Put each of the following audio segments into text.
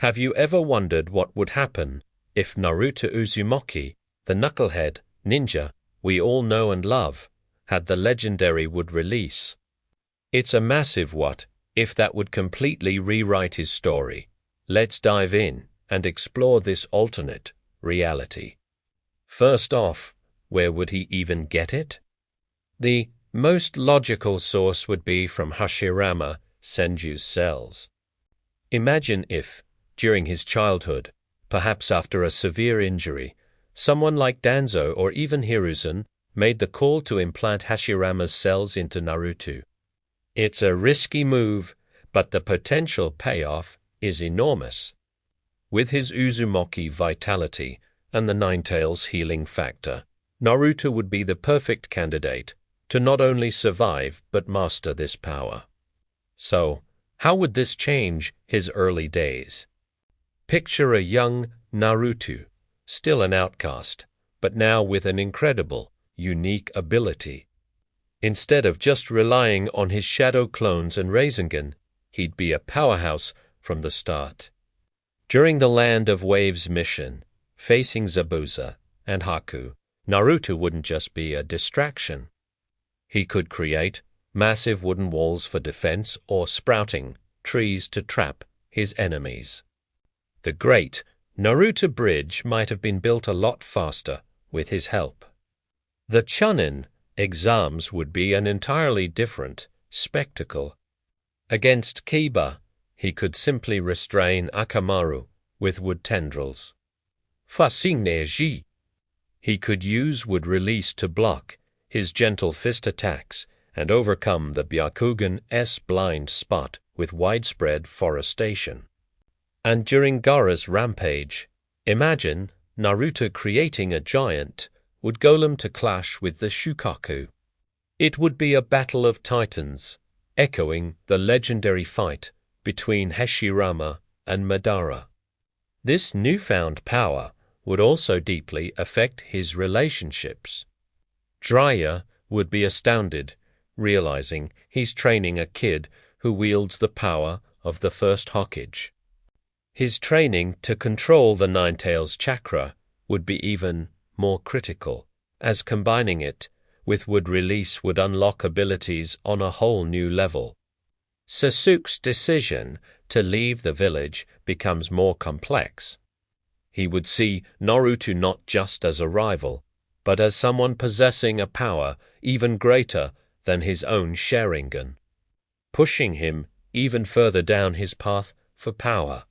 Have you ever wondered what would happen if Naruto Uzumaki, the knucklehead ninja we all know and love, had the legendary would release? It's a massive what if that would completely rewrite his story. Let's dive in and explore this alternate reality. First off, where would he even get it? The most logical source would be from Hashirama Senju's cells. Imagine if, during his childhood, perhaps after a severe injury, someone like Danzo or even Hiruzen made the call to implant Hashirama's cells into Naruto. It's a risky move, but the potential payoff is enormous. With his Uzumaki vitality and the Ninetales healing factor, Naruto would be the perfect candidate to not only survive but master this power. So, how would this change his early days? Picture a young Naruto, still an outcast, but now with an incredible, unique ability. Instead of just relying on his shadow clones and Rasengan, he'd be a powerhouse from the start. During the Land of Waves mission, facing Zabuza and Haku, Naruto wouldn't just be a distraction. He could create massive wooden walls for defense or sprouting trees to trap his enemies. The great Naruto Bridge might have been built a lot faster with his help. The Chunin exams would be an entirely different spectacle. Against Kiba, he could simply restrain Akamaru with wood tendrils. Fascinergie. He could use wood release to block his gentle fist attacks and overcome the Byakugan's blind spot with widespread forestation. And during Gaara's rampage, imagine Naruto creating a giant wood golem to clash with the Shukaku. It would be a battle of titans, echoing the legendary fight between Hashirama and Madara. This newfound power would also deeply affect his relationships. Jiraiya would be astounded, realizing he's training a kid who wields the power of the first Hokage. His training to control the Ninetales chakra would be even more critical, as combining it with wood release would unlock abilities on a whole new level. Sasuke's decision to leave the village becomes more complex. He would see Naruto not just as a rival, but as someone possessing a power even greater than his own Sharingan, pushing him even further down his path for power.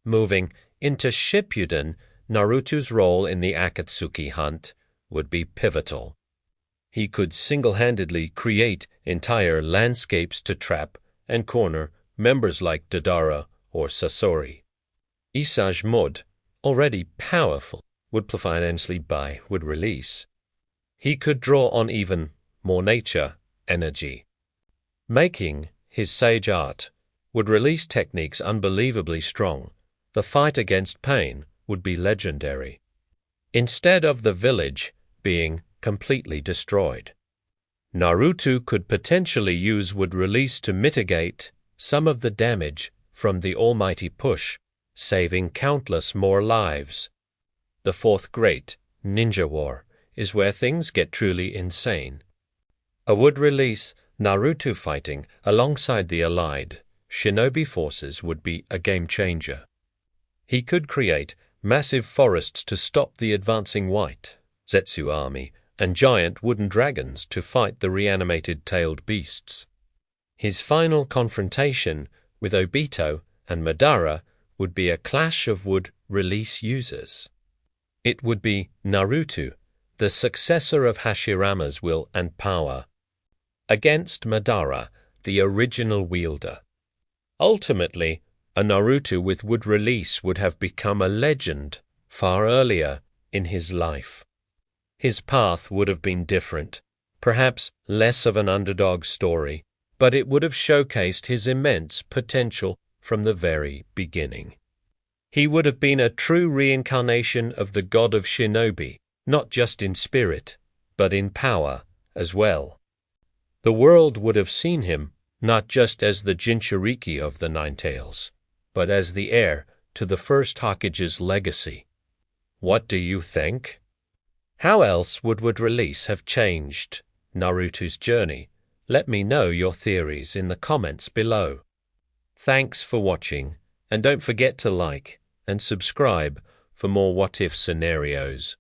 Moving into Shippuden, Naruto's role in the Akatsuki hunt would be pivotal. He could single-handedly create entire landscapes to trap and corner members like Deidara or Sasori. Isage Mode, already powerful, would financially buy would release. He could draw on even more nature energy. Making his sage art would release techniques unbelievably strong. The fight against pain would be legendary. Instead of the village being completely destroyed, Naruto could potentially use wood release to mitigate some of the damage from the almighty push, saving countless more lives. The fourth great ninja war is where things get truly insane. A wood release Naruto fighting alongside the allied shinobi forces would be a game changer. He could create massive forests to stop the advancing white Zetsu army and giant wooden dragons to fight the reanimated tailed beasts. His final confrontation with Obito and Madara would be a clash of wood release users. It would be Naruto, the successor of Hashirama's will and power, against Madara, the original wielder. Ultimately, a Naruto with wood release would have become a legend far earlier in his life. His path would have been different, perhaps less of an underdog story, but it would have showcased his immense potential from the very beginning. He would have been a true reincarnation of the god of shinobi, not just in spirit, but in power as well. The world would have seen him not just as the Jinchuriki of the Ninetales, but as the heir to the first Hokage's legacy. What do you think? How else would release have changed Naruto's journey? Let me know your theories in the comments below. Thanks for watching, and don't forget to like and subscribe for more what-if scenarios.